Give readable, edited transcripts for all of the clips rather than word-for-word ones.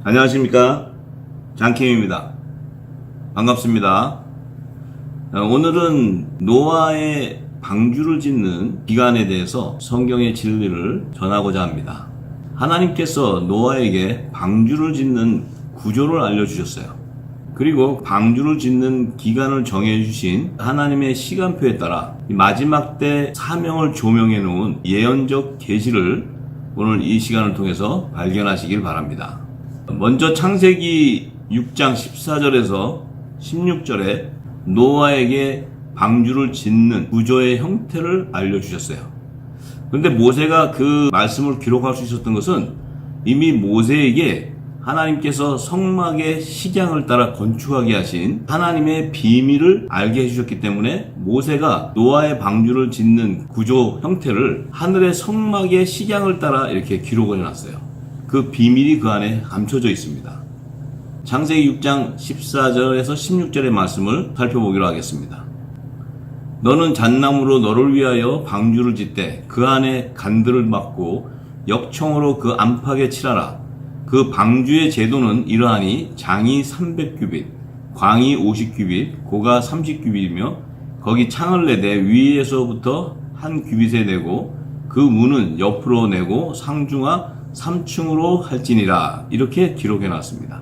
안녕하십니까, 장킴입니다. 반갑습니다. 오늘은 노아의 방주를 짓는 기간에 대해서 성경의 진리를 전하고자 합니다. 하나님께서 노아에게 방주를 짓는 구조를 알려주셨어요. 그리고 방주를 짓는 기간을 정해주신 하나님의 시간표에 따라 마지막 때 사명을 조명해 놓은 예언적 계시를 오늘 이 시간을 통해서 발견하시길 바랍니다. 먼저 창세기 6장 14절에서 16절에 노아에게 방주를 짓는 구조의 형태를 알려주셨어요. 그런데 모세가 그 말씀을 기록할 수 있었던 것은 이미 모세에게 하나님께서 성막의 식양을 따라 건축하게 하신 하나님의 비밀을 알게 해주셨기 때문에 모세가 노아의 방주를 짓는 구조 형태를 하늘의 성막의 식양을 따라 이렇게 기록을 해놨어요. 그 비밀이 그 안에 감춰져 있습니다. 창세기 6장 14절에서 16절의 말씀을 살펴보기로 하겠습니다. 너는 잣나무로 너를 위하여 방주를 짓되 그 안에 간들을 막고 역청으로 그 안팎에 칠하라. 그 방주의 제도는 이러하니 장이 300규빗, 광이 50규빗, 고가 30규빗이며 거기 창을 내되 위에서부터 한 규빗에 내고 그 문은 옆으로 내고 상중하 3층으로 할지니라. 이렇게 기록해 놨습니다.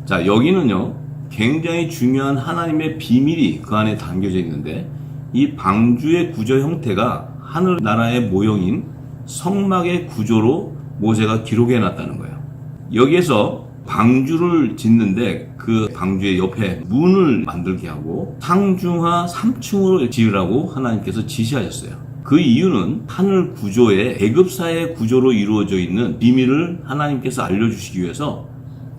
자, 여기는요 굉장히 중요한 하나님의 비밀이 그 안에 담겨져 있는데, 이 방주의 구조 형태가 하늘나라의 모형인 성막의 구조로 모세가 기록해 놨다는 거예요. 여기에서 방주를 짓는데 그 방주의 옆에 문을 만들게 하고 상중하 3층으로 지으라고 하나님께서 지시하셨어요. 그 이유는 하늘 구조의 계급사의 구조로 이루어져 있는 비밀을 하나님께서 알려주시기 위해서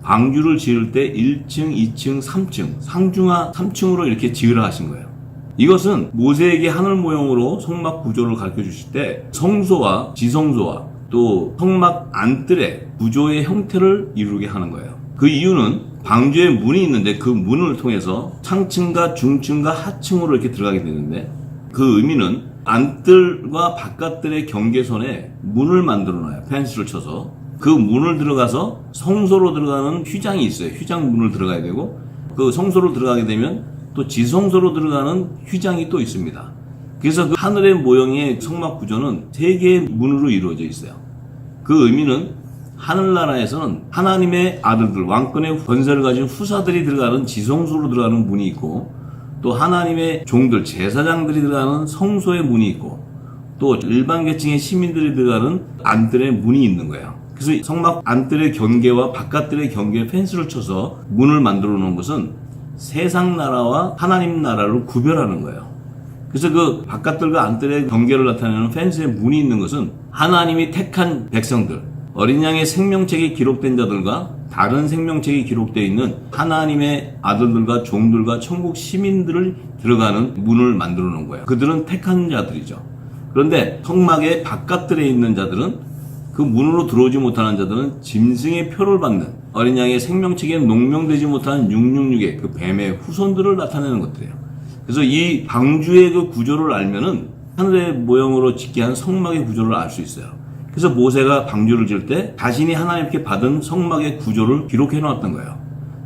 방주를 지을 때 1층, 2층, 3층, 상중하 3층으로 이렇게 지으라 하신 거예요. 이것은 모세에게 하늘 모형으로 성막 구조를 가르쳐 주실 때 성소와 지성소와 또 성막 안뜰의 구조의 형태를 이루게 하는 거예요. 그 이유는 방주에 문이 있는데 그 문을 통해서 상층과 중층과 하층으로 이렇게 들어가게 되는데, 그 의미는 안뜰과 바깥뜰의 경계선에 문을 만들어 놔요. 펜스를 쳐서 그 문을 들어가서 성소로 들어가는 휘장이 있어요. 휘장 문을 들어가야 되고, 그 성소로 들어가게 되면 또 지성소로 들어가는 휘장이 또 있습니다. 그래서 그 하늘의 모형의 성막 구조는 3개의 문으로 이루어져 있어요. 그 의미는 하늘나라에서는 하나님의 아들들, 왕권의 권세를 가진 후사들이 들어가는 지성소로 들어가는 문이 있고, 또 하나님의 종들, 제사장들이 들어가는 성소의 문이 있고, 또 일반 계층의 시민들이 들어가는 안뜰의 문이 있는 거예요. 그래서 성막 안뜰의 경계와 바깥뜰의 경계에 펜스를 쳐서 문을 만들어 놓은 것은 세상 나라와 하나님 나라를 구별하는 거예요. 그래서 그 바깥뜰과 안뜰의 경계를 나타내는 펜스에 문이 있는 것은 하나님이 택한 백성들, 어린 양의 생명책에 기록된 자들과 다른 생명책이 기록되어 있는 하나님의 아들들과 종들과 천국 시민들을 들어가는 문을 만들어 놓은 거예요. 그들은 택한 자들이죠. 그런데 성막의 바깥뜰에 있는 자들은, 그 문으로 들어오지 못하는 자들은 짐승의 표를 받는, 어린 양의 생명책에 농명되지 못한 666의 그 뱀의 후손들을 나타내는 것들이에요. 그래서 이 방주의 그 구조를 알면은 하늘의 모형으로 짓게 한 성막의 구조를 알 수 있어요. 그래서 모세가 방주를 지을 때 자신이 하나님께 받은 성막의 구조를 기록해 놓았던 거예요.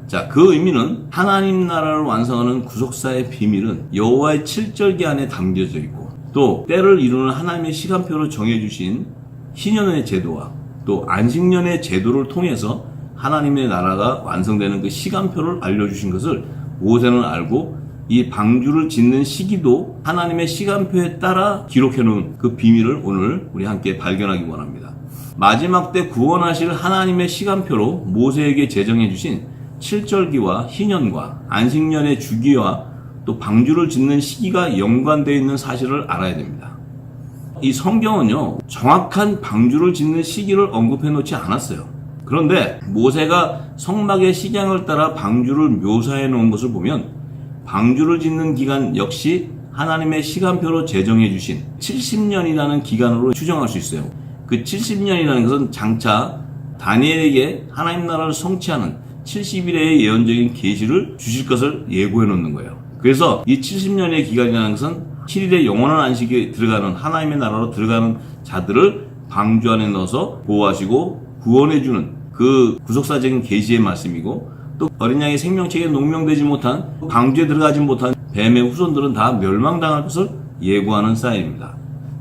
자, 그 의미는 하나님 나라를 완성하는 구속사의 비밀은 여호와의 7절기 안에 담겨져 있고, 또 때를 이루는 하나님의 시간표로 정해주신 희년의 제도와 또 안식년의 제도를 통해서 하나님의 나라가 완성되는 그 시간표를 알려주신 것을 모세는 알고, 이 방주를 짓는 시기도 하나님의 시간표에 따라 기록해 놓은 그 비밀을 오늘 우리 함께 발견하기 원합니다. 마지막 때 구원하실 하나님의 시간표로 모세에게 제정해 주신 7절기와 희년과 안식년의 주기와 또 방주를 짓는 시기가 연관되어 있는 사실을 알아야 됩니다. 이 성경은요 정확한 방주를 짓는 시기를 언급해 놓지 않았어요. 그런데 모세가 성막의 식양을 따라 방주를 묘사해 놓은 것을 보면 방주를 짓는 기간 역시 하나님의 시간표로 제정해 주신 70년이라는 기간으로 추정할 수 있어요. 그 70년이라는 것은 장차 다니엘에게 하나님 나라를 성취하는 70일의 예언적인 계시를 주실 것을 예고해 놓는 거예요. 그래서 이 70년의 기간이라는 것은 7일의 영원한 안식에 들어가는 하나님의 나라로 들어가는 자들을 방주 안에 넣어서 보호하시고 구원해주는 그 구속사적인 계시의 말씀이고, 또 어린 양의 생명책에 농명되지 못한, 방주에 들어가지 못한 뱀의 후손들은 다 멸망당할 것을 예고하는 사인입니다.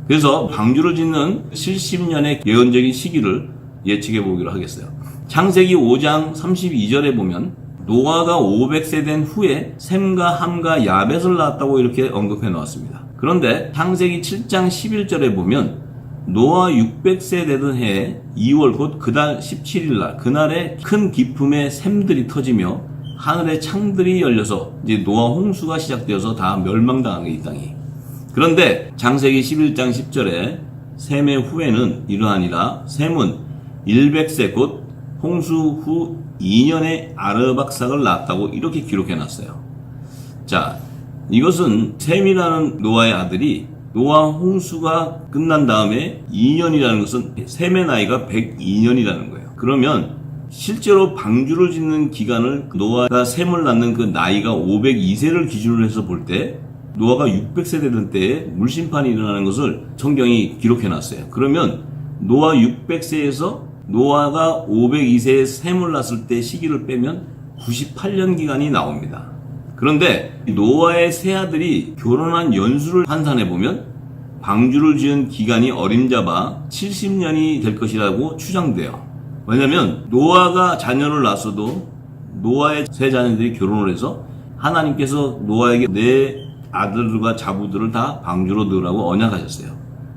그래서 방주를 짓는 70년의 예언적인 시기를 예측해 보기로 하겠어요. 창세기 5장 32절에 보면 노아가 500세 된 후에 셈과 함과 야벳을 낳았다고 이렇게 언급해 놓았습니다. 그런데 창세기 7장 11절에 보면 노아 600세 되던 해에 2월 곧 그달 17일 날 그날에 큰 기품의 샘들이 터지며 하늘의 창들이 열려서 이제 노아 홍수가 시작되어서 다 멸망당한 게 이 땅이. 그런데 창세기 11장 10절에 셈의 후에는 이러하니라. 셈은 100세 곧 홍수 후 2년에 아르박삭을 낳았다고 이렇게 기록해 놨어요. 자, 이것은 셈이라는 노아의 아들이 노아 홍수가 끝난 다음에 2년이라는 것은 셈의 나이가 102년이라는 거예요. 그러면 실제로 방주를 짓는 기간을 노아가 셈을 낳는 그 나이가 502세를 기준으로 해서 볼 때 노아가 600세 되던 때에 물심판이 일어나는 것을 성경이 기록해 놨어요. 그러면 노아 600세에서 노아가 502세에 셈을 낳았을 때 시기를 빼면 98년 기간이 나옵니다. 그런데 노아의 세 아들이 결혼한 연수를 환산해 보면 방주를 지은 기간이 어림잡아 70년이 될 것이라고 추정돼요. 왜냐하면 노아가 자녀를 낳았어도 노아의 세 자녀들이 결혼을 해서 하나님께서 노아에게 내 아들과 자부들을 다 방주로 넣으라고 언약하셨어요.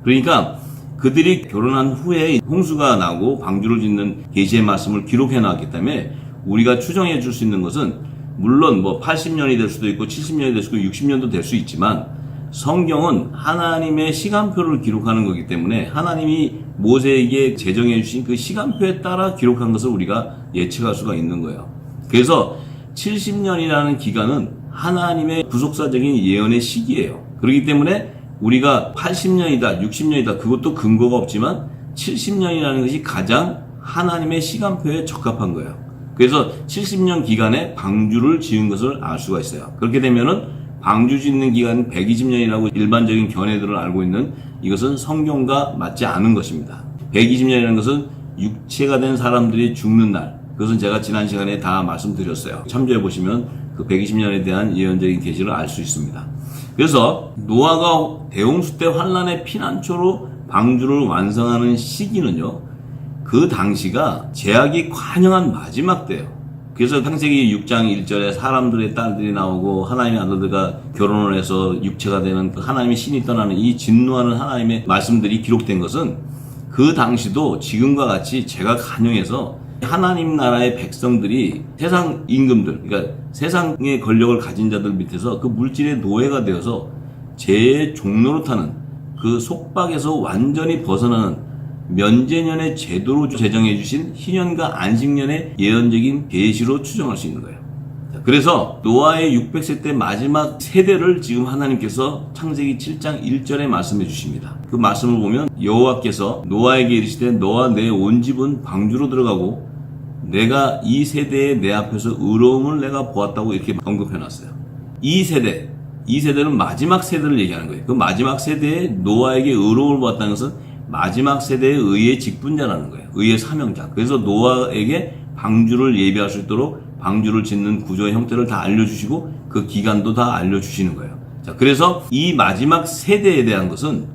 그러니까 그들이 결혼한 후에 홍수가 나고 방주를 짓는 계시의 말씀을 기록해 놨기 때문에 우리가 추정해 줄 수 있는 것은 물론 80년이 될 수도 있고 70년이 될 수도 있고 60년도 될 수 있지만 성경은 하나님의 시간표를 기록하는 거기 때문에 하나님이 모세에게 제정해 주신 그 시간표에 따라 기록한 것을 우리가 예측할 수가 있는 거예요. 그래서 70년이라는 기간은 하나님의 구속사적인 예언의 시기예요. 그렇기 때문에 우리가 80년이다, 60년이다 그것도 근거가 없지만 70년이라는 것이 가장 하나님의 시간표에 적합한 거예요. 그래서 70년 기간에 방주를 지은 것을 알 수가 있어요. 그렇게 되면은 방주 짓는 기간은 120년이라고 일반적인 견해들을 알고 있는 이것은 성경과 맞지 않은 것입니다. 120년이라는 것은 육체가 된 사람들이 죽는 날, 그것은 제가 지난 시간에 다 말씀드렸어요. 참조해 보시면 그 120년에 대한 예언적인 계시를 알 수 있습니다. 그래서 노아가 대홍수 때 환란의 피난처로 방주를 완성하는 시기는요, 그 당시가 제약이 관영한 마지막 때예요. 그래서 창세기 6장 1절에 사람들의 딸들이 나오고 하나님의 아들들과 결혼을 해서 육체가 되는 하나님의 신이 떠나는 이 진노하는 하나님의 말씀들이 기록된 것은 그 당시도 지금과 같이 제가 관영해서 하나님 나라의 백성들이 세상 임금들, 그러니까 세상의 권력을 가진 자들 밑에서 그 물질의 노예가 되어서 죄의 종로로 타는 그 속박에서 완전히 벗어나는 면제년의 제도로 제정해 주신 희년과 안식년의 예언적인 계시로 추정할 수 있는 거예요. 그래서 노아의 600세 때 마지막 세대를 지금 하나님께서 창세기 7장 1절에 말씀해 주십니다. 그 말씀을 보면 여호와께서 노아에게 이르시되 너와 내 온 집은 방주로 들어가고 내가 이 세대에 내 앞에서 의로움을 내가 보았다고 이렇게 언급해 놨어요. 이 세대는 마지막 세대를 얘기하는 거예요. 그 마지막 세대에 노아에게 의로움을 보았다는 것은 마지막 세대의 의의 직분자라는 거예요. 의의 사명자. 그래서 노아에게 방주를 예비할 수 있도록 방주를 짓는 구조의 형태를 다 알려주시고 그 기간도 다 알려주시는 거예요. 자, 그래서 이 마지막 세대에 대한 것은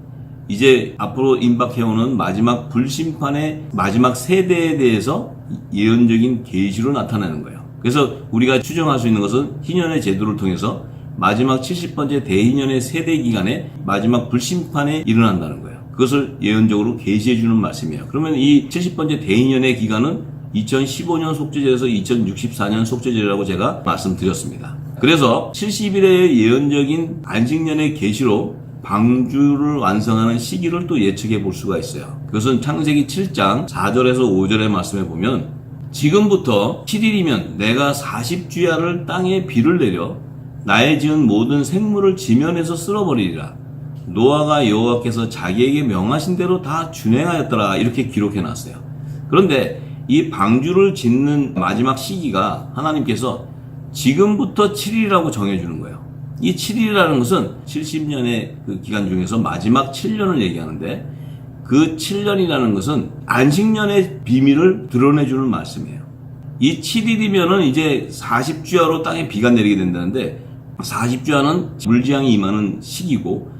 이제 앞으로 임박해오는 마지막 불심판의 마지막 세대에 대해서 예언적인 계시로 나타나는 거예요. 그래서 우리가 추정할 수 있는 것은 희년의 제도를 통해서 마지막 70번째 대희년의 세대 기간에 마지막 불심판에 일어난다는 거예요. 그것을 예언적으로 계시해 주는 말씀이에요. 그러면 이 70번째 대인년의 기간은 2015년 속죄절에서 2064년 속죄절이라고 제가 말씀드렸습니다. 그래서 70일의 예언적인 안식년의 계시로 방주를 완성하는 시기를 또 예측해 볼 수가 있어요. 그것은 창세기 7장 4절에서 5절의 말씀에 보면 지금부터 7일이면 내가 40주야를 땅에 비를 내려 나의 지은 모든 생물을 지면에서 쓸어버리리라. 노아가 여호와께서 자기에게 명하신 대로 다 준행하였더라 이렇게 기록해 놨어요. 그런데 이 방주를 짓는 마지막 시기가 하나님께서 지금부터 7일이라고 정해주는 거예요. 이 7일이라는 것은 70년의 그 기간 중에서 마지막 7년을 얘기하는데 그 7년이라는 것은 안식년의 비밀을 드러내주는 말씀이에요. 이 7일이면은 이제 40주야로 땅에 비가 내리게 된다는데 40주야는 물지양이 임하는 시기고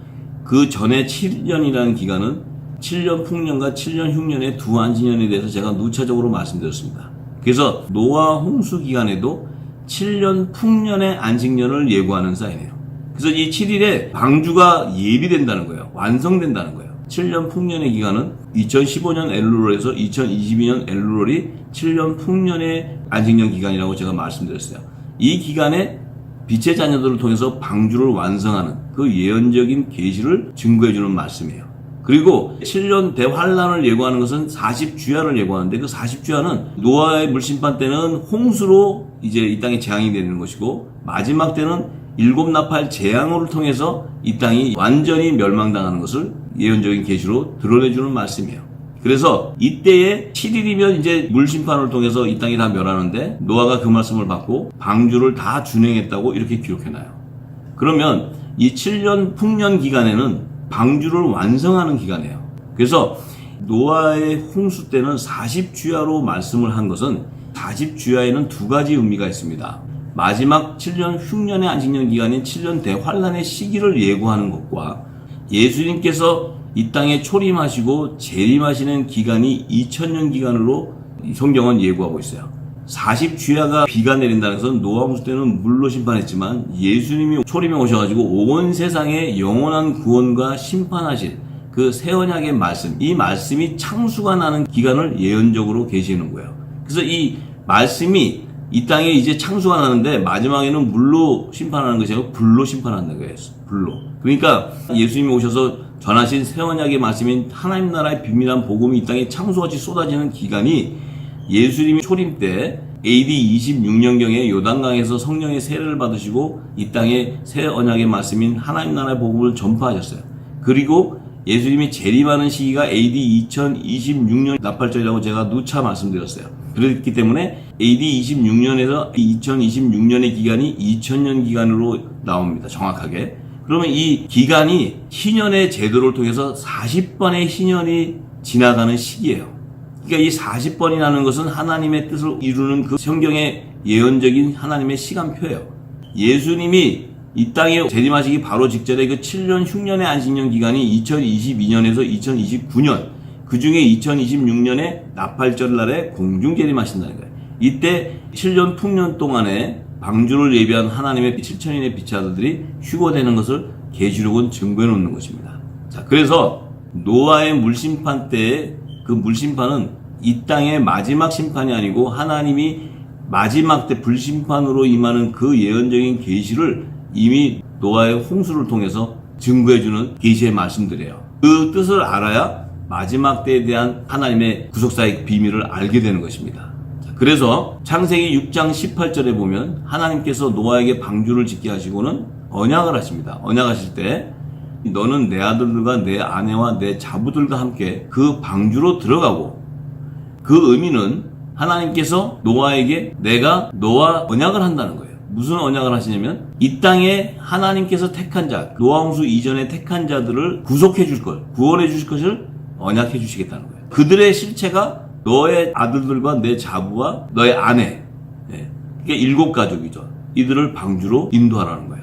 그 전에 7년이라는 기간은 7년 풍년과 7년 흉년의 두 안식년에 대해서 제가 누차적으로 말씀드렸습니다. 그래서 노아 홍수 기간에도 7년 풍년의 안식년을 예고하는 사인이에요. 그래서 이 7일에 방주가 예비된다는 거예요. 완성된다는 거예요. 7년 풍년의 기간은 2015년 엘루롤에서 2022년 엘루롤이 7년 풍년의 안식년 기간이라고 제가 말씀드렸어요. 이 기간에 빛의 자녀들을 통해서 방주를 완성하는 그 예언적인 계시를 증거해주는 말씀이에요. 그리고 7년 대환란을 예고하는 것은 40주야를 예고하는데 그 40주야는 노아의 물심판 때는 홍수로 이제 이 땅에 재앙이 되는 것이고 마지막 때는 일곱 나팔 재앙을 통해서 이 땅이 완전히 멸망당하는 것을 예언적인 계시로 드러내주는 말씀이에요. 그래서 이때에 7일이면 이제 물심판을 통해서 이 땅이 다 멸하는데 노아가 그 말씀을 받고 방주를 다 준행했다고 이렇게 기록해놔요. 그러면 이 7년 풍년 기간에는 방주를 완성하는 기간이에요. 그래서 노아의 홍수 때는 40주야로 말씀을 한 것은 40주야에는 두 가지 의미가 있습니다. 마지막 7년 흉년의 안식년 기간인 7년 대환란의 시기를 예고하는 것과 예수님께서 이 땅에 초림하시고 재림하시는 기간이 2000년 기간으로 성경은 예고하고 있어요. 40주야가 비가 내린다는 것은 노아 홍수 때는 물로 심판했지만 예수님이 초림에 오셔가지고 온 세상에 영원한 구원과 심판하실 그 새 언약의 말씀, 이 말씀이 창수가 나는 기간을 예언적으로 계시는 거예요. 그래서 이 말씀이 이 땅에 이제 창수가 나는데 마지막에는 물로 심판하는 것이 아니고 불로 심판한다는 거예요. 불로. 그러니까 예수님이 오셔서 전하신 새 언약의 말씀인 하나님 나라의 비밀한 복음이 이 땅에 창수같이 쏟아지는 기간이 예수님이 초림 때 AD 26년경에 요단강에서 성령의 세례를 받으시고 이 땅에 새 언약의 말씀인 하나님 나라의 복음을 전파하셨어요. 그리고 예수님이 재림하는 시기가 AD 2026년 나팔절이라고 제가 누차 말씀드렸어요. 그렇기 때문에 AD 26년에서 2026년의 기간이 2000년 기간으로 나옵니다. 정확하게. 그러면 이 기간이 희년의 제도를 통해서 40번의 희년이 지나가는 시기예요. 그러니까 이 40번이라는 것은 하나님의 뜻을 이루는 그 성경의 예언적인 하나님의 시간표예요. 예수님이 이 땅에 재림하시기 바로 직전에 그 7년 흉년의 안식년 기간이 2022년에서 2029년, 그 중에 2026년에 나팔절 날에 공중 재림하신다는 거예요. 이때 7년 풍년 동안에 방주를 예비한 하나님의 7천인의 빛의 아들들이 휴거되는 것을 계시록은 증거해 놓는 것입니다. 자, 그래서 노아의 물심판 때에 그 물심판은 이 땅의 마지막 심판이 아니고 하나님이 마지막 때 불심판으로 임하는 그 예언적인 계시를 이미 노아의 홍수를 통해서 증거해주는 계시의 말씀들이에요. 그 뜻을 알아야 마지막 때에 대한 하나님의 구속사의 비밀을 알게 되는 것입니다. 그래서 창세기 6장 18절에 보면 하나님께서 노아에게 방주를 짓게 하시고는 언약을 하십니다. 언약하실 때 너는 내 아들들과 내 아내와 내 자부들과 함께 그 방주로 들어가고, 그 의미는 하나님께서 노아에게 내가 너와 언약을 한다는 거예요. 무슨 언약을 하시냐면 이 땅에 하나님께서 택한 자, 노아 홍수 이전에 택한 자들을 구속해 줄 것, 구원해 주실 것을 언약해 주시겠다는 거예요. 그들의 실체가 너의 아들들과 내 자부와 너의 아내, 그러니까 7가족이죠. 이들을 방주로 인도하라는 거예요.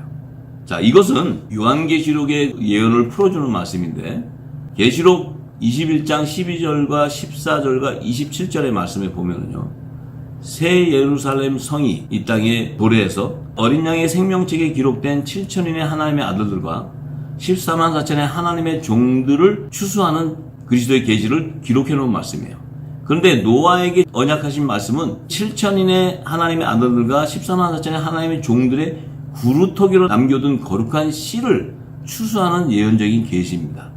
자, 이것은 요한계시록의 예언을 풀어주는 말씀인데, 계시록 21장 12절과 14절과 27절의 말씀에 보면은요, 새 예루살렘 성이 이 땅에 도래해서 어린 양의 생명책에 기록된 7천인의 하나님의 아들들과 14만 4천의 하나님의 종들을 추수하는 그리스도의 계시를 기록해 놓은 말씀이에요. 그런데 노아에게 언약하신 말씀은 7천인의 하나님의 아들들과 14만 4천의 하나님의 종들의 구루터기로 남겨둔 거룩한 씨를 추수하는 예언적인 계시입니다.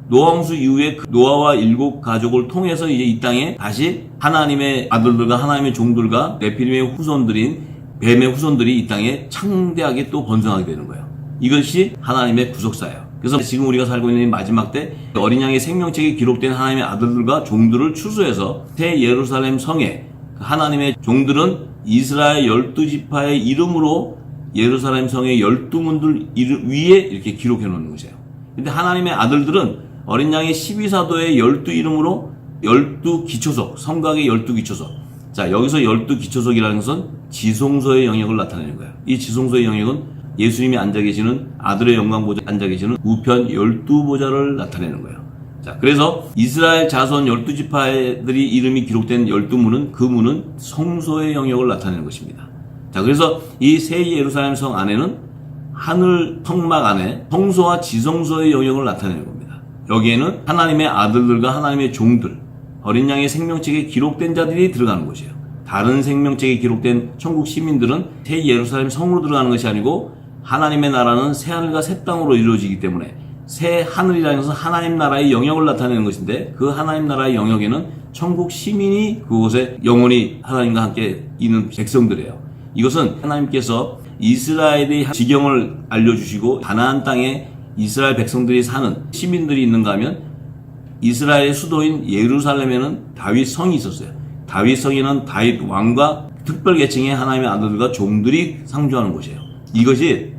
노아 홍수 이후에 노아와 7가족을 통해서 이제 이 땅에 다시 하나님의 아들들과 하나님의 종들과 네피림의 후손들인 뱀의 후손들이 이 땅에 창대하게 또 번성하게 되는 거예요. 이것이 하나님의 구속사예요. 그래서 지금 우리가 살고 있는 마지막 때 어린 양의 생명책에 기록된 하나님의 아들들과 종들을 추수해서 새 예루살렘 성에 하나님의 종들은 이스라엘 12지파의 이름으로 예루살렘 성의 12문들 위에 이렇게 기록해 놓는 것이에요. 근데 하나님의 아들들은 어린 양의 12사도의 12이름으로 12기초석, 성곽의 12기초석. 자, 여기서 12기초석이라는 것은 지성소의 영역을 나타내는 거예요. 이 지성소의 영역은 예수님이 앉아 계시는 아들의 영광보좌에 앉아 계시는 우편 12보좌를 나타내는 거예요. 자, 그래서 이스라엘 자손 12지파들이 이름이 기록된 12문은 그 문은 성소의 영역을 나타내는 것입니다. 자, 그래서 이 새 예루살렘 성 안에는 하늘 성막 안에 성소와 지성소의 영역을 나타내는 겁니다. 여기에는 하나님의 아들들과 하나님의 종들, 어린 양의 생명책에 기록된 자들이 들어가는 곳이에요. 다른 생명책에 기록된 천국 시민들은 새 예루살렘 성으로 들어가는 것이 아니고 하나님의 나라는 새 하늘과 새 땅으로 이루어지기 때문에 새 하늘이라는 것은 하나님 나라의 영역을 나타내는 것인데 그 하나님 나라의 영역에는 천국 시민이 그곳에 영원히 하나님과 함께 있는 백성들이에요. 이것은 하나님께서 이스라엘의 지경을 알려주시고 가나안 땅에 이스라엘 백성들이 사는 시민들이 있는가 하면 이스라엘의 수도인 예루살렘에는 다윗 성이 있었어요. 다윗 성에는 다윗 왕과 특별 계층의 하나님의 아들들과 종들이 상주하는 곳이에요. 이것이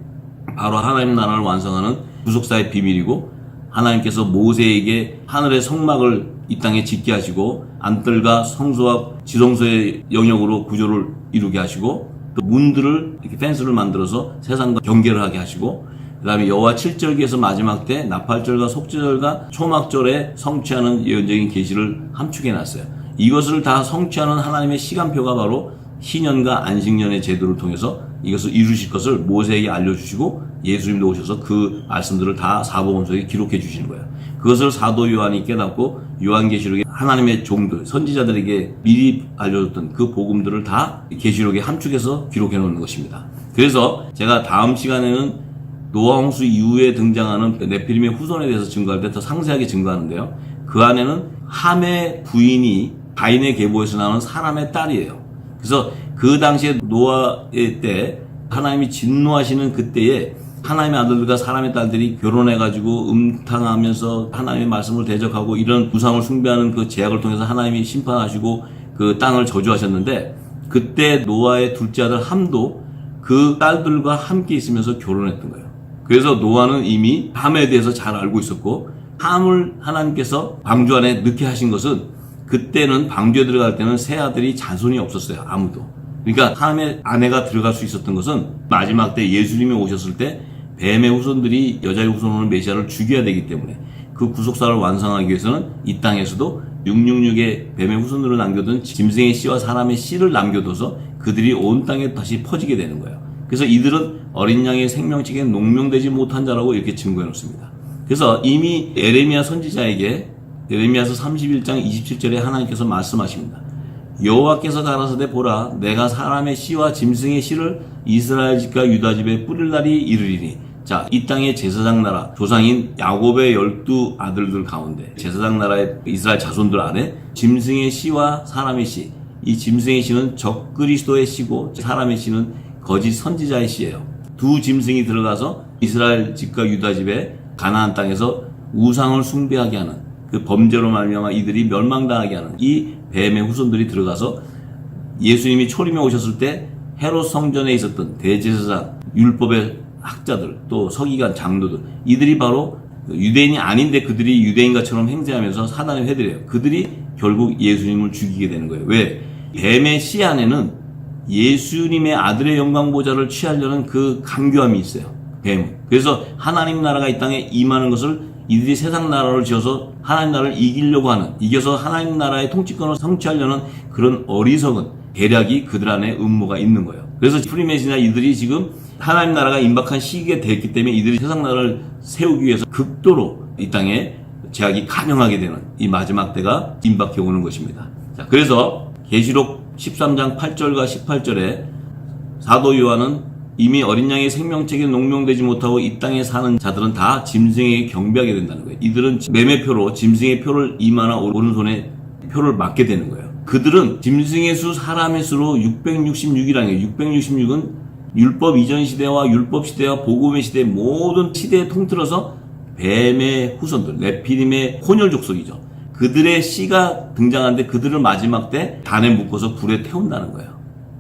바로 하나님 나라를 완성하는 구속사의 비밀이고 하나님께서 모세에게 하늘의 성막을 이 땅에 짓게 하시고 안뜰과 성소와 지성소의 영역으로 구조를 이루게 하시고 또 문들을 이렇게 펜스를 만들어서 세상과 경계를 하게 하시고 그 다음에 여호와 7절기에서 마지막 때 나팔절과 속죄절과 초막절에 성취하는 예언적인 계시를 함축해 놨어요. 이것을 다 성취하는 하나님의 시간표가 바로 희년과 안식년의 제도를 통해서 이것을 이루실 것을 모세에게 알려주시고 예수님도 오셔서 그 말씀들을 다 사복음서에 기록해 주시는 거예요. 그것을 사도 요한이 깨닫고 요한계시록에 하나님의 종들, 선지자들에게 미리 알려줬던 그 복음들을 다 계시록에 함축해서 기록해 놓는 것입니다. 그래서 제가 다음 시간에는 노아 홍수 이후에 등장하는 네피림의 후손에 대해서 증거할 때 더 상세하게 증거하는데요. 그 안에는 함의 부인이 가인의 계보에서 나오는 사람의 딸이에요. 그래서 그 당시에 노아의 때 하나님이 진노하시는 그때에 하나님의 아들들과 사람의 딸들이 결혼해가지고 음탕하면서 하나님의 말씀을 대적하고 이런 우상을 숭배하는 그 제약을 통해서 하나님이 심판하시고 그 땅을 저주하셨는데 그때 노아의 둘째 아들 함도 그 딸들과 함께 있으면서 결혼했던 거예요. 그래서 노아는 이미 함에 대해서 잘 알고 있었고 함을 하나님께서 방주 안에 넣게 하신 것은 그때는 방주에 들어갈 때는 새 아들이 자손이 없었어요. 아무도. 그러니까 하나님의 아내가 들어갈 수 있었던 것은 마지막 때 예수님이 오셨을 때 뱀의 후손들이 여자의 후손으로 메시아를 죽여야 되기 때문에 그 구속사를 완성하기 위해서는 이 땅에서도 666의 뱀의 후손으로 남겨둔 짐승의 씨와 사람의 씨를 남겨둬서 그들이 온 땅에 다시 퍼지게 되는 거예요. 그래서 이들은 어린 양의 생명책에 농명되지 못한 자라고 이렇게 증거해 놓습니다. 그래서 이미 에레미야 선지자에게 에레미야서 31장 27절에 하나님께서 말씀하십니다. 여호와께서 가라사대 보라 내가 사람의 씨와 짐승의 씨를 이스라엘 집과 유다 집에 뿌릴 날이 이르리니 자, 이 땅의 제사장 나라 조상인 야곱의 12 아들들 가운데 제사장 나라의 이스라엘 자손들 안에 짐승의 씨와 사람의 씨, 이 짐승의 씨는 적그리스도의 씨고 사람의 씨는 거짓 선지자의 씨예요. 두 짐승이 들어가서 이스라엘 집과 유다 집에 가나안 땅에서 우상을 숭배하게 하는 그 범죄로 말미암아 이들이 멸망당하게 하는 이 뱀의 후손들이 들어가서 예수님이 초림에 오셨을 때 헤롯 성전에 있었던 대제사장, 율법의 학자들, 또 서기관, 장로들 이들이 바로 유대인이 아닌데 그들이 유대인과처럼 행세하면서 사단의 회들이에요. 그들이 결국 예수님을 죽이게 되는 거예요. 왜? 뱀의 씨 안에는 예수님의 아들의 영광 보좌를 취하려는 그 강교함이 있어요. 뱀. 그래서 하나님 나라가 이 땅에 임하는 것을 이들이 세상 나라를 지어서 하나님 나라를 이기려고 하는, 이겨서 하나님 나라의 통치권을 성취하려는 그런 어리석은 계략이 그들 안에 음모가 있는 거예요. 그래서 프리메이슨이나 이들이 지금 하나님 나라가 임박한 시기가 됐기 때문에 이들이 세상 나라를 세우기 위해서 극도로 이 땅에 제약이 가명하게 되는 이 마지막 때가 임박해 오는 것입니다. 자, 그래서 계시록 13장 8절과 18절에 사도 요한은 이미 어린 양의 생명책에 농명되지 못하고 이 땅에 사는 자들은 다 짐승에게 경배하게 된다는 거예요. 이들은 매매표로 짐승의 표를 이마나 오른손에 표를 맞게 되는 거예요. 그들은 짐승의 수, 사람의 수로 666이라는 거예요. 666은 율법 이전 시대와 율법 시대와 복음의 시대 모든 시대에 통틀어서 뱀의 후손들, 네피림의 혼혈 족속이죠. 그들의 씨가 등장하는데 그들을 마지막 때 단에 묶어서 불에 태운다는 거예요.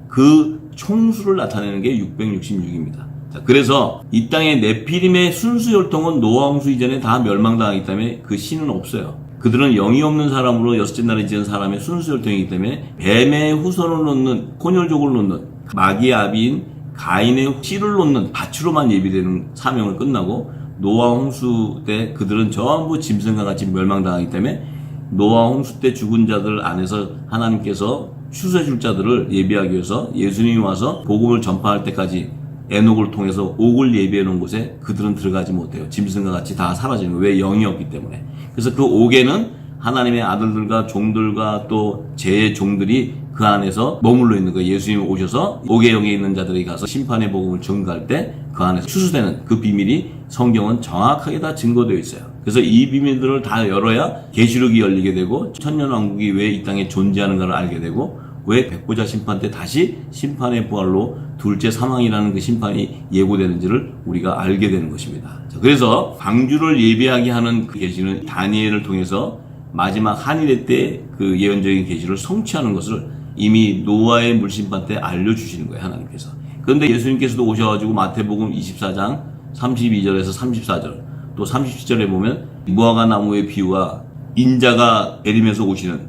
그 총수를 나타내는 게 666입니다. 자, 그래서 이 땅의 네피림의 순수 혈통은 노아 홍수 이전에 다 멸망당하기 때문에 그 씨는 없어요. 그들은 영이 없는 사람으로 여섯째 날에 지은 사람의 순수 혈통이기 때문에 뱀의 후손을 놓는, 혼혈족을 놓는, 마귀의 아비인 가인의 씨를 놓는 밭으로만 예비되는 사명을 끝나고, 노아 홍수 때 그들은 전부 짐승과 같이 멸망당하기 때문에 노아 홍수 때 죽은 자들 안에서 하나님께서 추수해줄 자들을 예비하기 위해서 예수님이 와서 복음을 전파할 때까지 에녹을 통해서 옥을 예비해 놓은 곳에 그들은 들어가지 못해요. 짐승과 같이 다 사라지는 거예요. 왜? 영이 없기 때문에. 그래서 그 옥에는 하나님의 아들들과 종들과 또 제 종들이 그 안에서 머물러 있는 거예요. 예수님이 오셔서 옥의 영에 있는 자들에게 가서 심판의 복음을 전가할 때 그 안에서 추수되는 그 비밀이 성경은 정확하게 다 증거되어 있어요. 그래서 이 비밀들을 다 열어야 계시록이 열리게 되고 천년왕국이 왜 이 땅에 존재하는가를 알게 되고 왜 백보자 심판 때 다시 심판의 부활로 둘째 사망이라는 그 심판이 예고되는지를 우리가 알게 되는 것입니다. 자, 그래서 방주를 예비하게 하는 그 계시는 다니엘을 통해서 마지막 한일의 때 그 예언적인 계시를 성취하는 것을 이미 노아의 물심판 때 알려주시는 거예요. 하나님께서. 그런데 예수님께서도 오셔가지고 마태복음 24장 32절에서 34절 또 37절에 보면 무화과 나무의 비유와 인자가 내리면서 오시는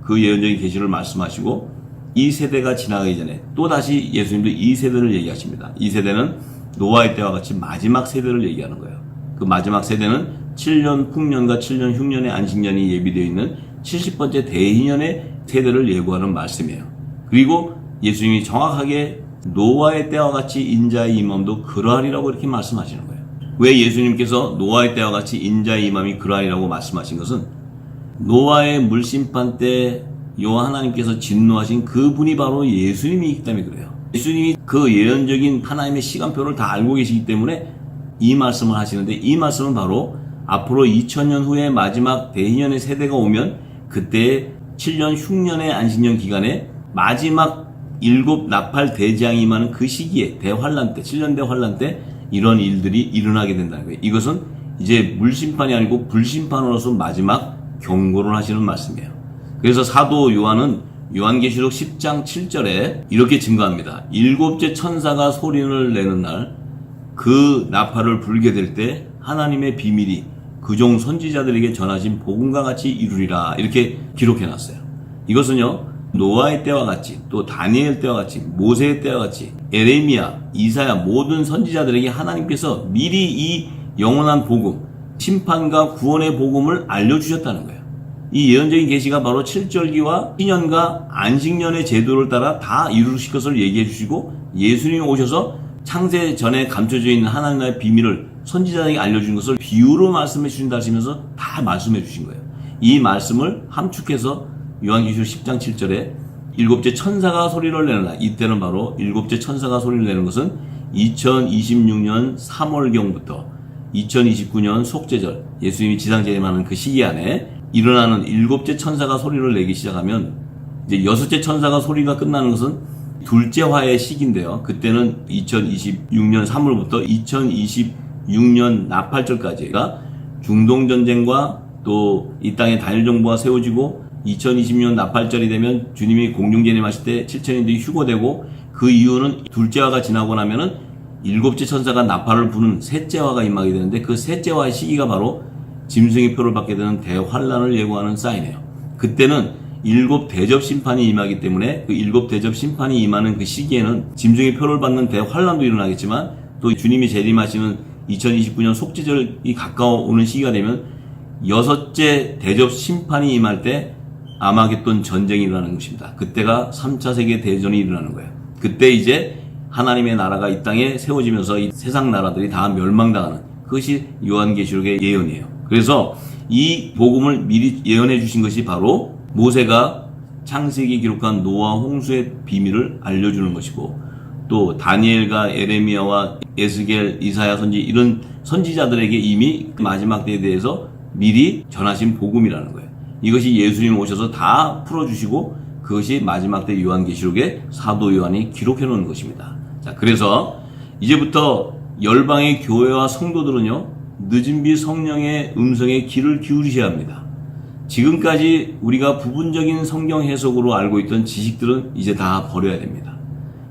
그 예언적인 계시를 말씀하시고 이 세대가 지나가기 전에 또다시 예수님도 이 세대를 얘기하십니다. 이 세대는 노아의 때와 같이 마지막 세대를 얘기하는 거예요. 그 마지막 세대는 7년 풍년과 7년 흉년의 안식년이 예비되어 있는 70번째 대희년의 세대를 예고하는 말씀이에요. 그리고 예수님이 정확하게 노아의 때와 같이 인자의 임함도 그러하리라고 이렇게 말씀하시는 거예요. 왜 예수님께서 노아의 때와 같이 인자의 임함이 그러하리라고 말씀하신 것은 노아의 물심판 때 여호와 하나님께서 진노하신 그분이 바로 예수님이기 때문에 그래요. 예수님이 그 예언적인 하나님의 시간표를 다 알고 계시기 때문에 이 말씀을 하시는데 이 말씀은 바로 앞으로 2000년 후에 마지막 대희년의 세대가 오면 그때 7년 흉년의 안식년 기간에 마지막 7 나팔 대재앙이 임하는 그 시기에 대환란 때 7년 대환란 때 이런 일들이 일어나게 된다는 거예요. 이것은 이제 물심판이 아니고 불심판으로서 마지막 경고를 하시는 말씀이에요. 그래서 사도 요한은 요한계시록 10장 7절에 이렇게 증거합니다. 7째 천사가 소리를 내는 날 그 나팔을 불게 될 때 하나님의 비밀이 그종 선지자들에게 전하신 복음과 같이 이루리라 이렇게 기록해놨어요. 이것은요 노아의 때와 같이 또 다니엘 때와 같이 모세의 때와 같이 에레미야, 이사야 모든 선지자들에게 하나님께서 미리 이 영원한 복음, 심판과 구원의 복음을 알려주셨다는 거예요. 이 예언적인 계시가 바로 7절기와 신년과 안식년의 제도를 따라 다 이루실 것을 얘기해 주시고 예수님이 오셔서 창세 전에 감춰져 있는 하나님의 비밀을 선지자에게 알려준 것을 비유로 말씀해 주신다 하시면서 다 말씀해 주신 거예요. 이 말씀을 함축해서 요한계시록 10장 7절에 7째 천사가 소리를 내는 날, 이때는 바로 7째 천사가 소리를 내는 것은 2026년 3월경부터 2029년 속죄절, 예수님이 지상 재림하는 그 시기 안에 일어나는 7째 천사가 소리를 내기 시작하면 이제 6째 천사가 소리가 끝나는 것은 둘째 화의 시기인데요. 그때는 2026년 3월부터 2026년 나팔절까지가 중동전쟁과 또 이 땅에 단일 정부가 세워지고 2020년 나팔절이 되면 주님이 공중재림하실 때 7천인들이 휴거되고 그 이유는 둘째 화가 지나고 나면은 7째 천사가 나팔을 부는 셋째 화가 임하게 되는데 그 셋째 화의 시기가 바로 짐승의 표를 받게 되는 대환란을 예고하는 사인이에요. 그때는 7 대접 심판이 임하기 때문에 그 7 대접 심판이 임하는 그 시기에는 짐승의 표를 받는 대환란도 일어나겠지만 또 주님이 재림하시는 2029년 속죄절이 가까워 오는 시기가 되면 6째 대접 심판이 임할 때 아마겟돈 전쟁이 일어나는 것입니다. 그때가 3차 세계 대전이 일어나는 거예요. 그때 이제 하나님의 나라가 이 땅에 세워지면서 이 세상 나라들이 다 멸망당하는 그것이 요한계시록의 예언이에요. 그래서 이 복음을 미리 예언해 주신 것이 바로 모세가 창세기에 기록한 노아 홍수의 비밀을 알려주는 것이고 또 다니엘과 에레미야와 에스겔, 이사야 선지 이런 선지자들에게 이미 마지막 때에 대해서 미리 전하신 복음이라는 거예요. 이것이 예수님 오셔서 다 풀어주시고 그것이 마지막 때 요한계시록에 사도 요한이 기록해 놓은 것입니다. 자, 그래서 이제부터 열방의 교회와 성도들은요 늦은 비 성령의 음성에 귀를 기울이셔야 합니다. 지금까지 우리가 부분적인 성경 해석으로 알고 있던 지식들은 이제 다 버려야 됩니다.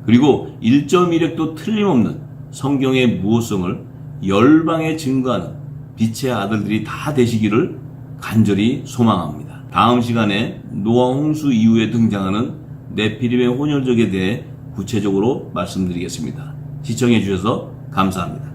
그리고 1.1획도 틀림없는 성경의 무호성을 열방에 증거하는 빛의 아들들이 다 되시기를 간절히 소망합니다. 다음 시간에 노아 홍수 이후에 등장하는 네피림의 혼혈족에 대해 구체적으로 말씀드리겠습니다. 시청해 주셔서 감사합니다.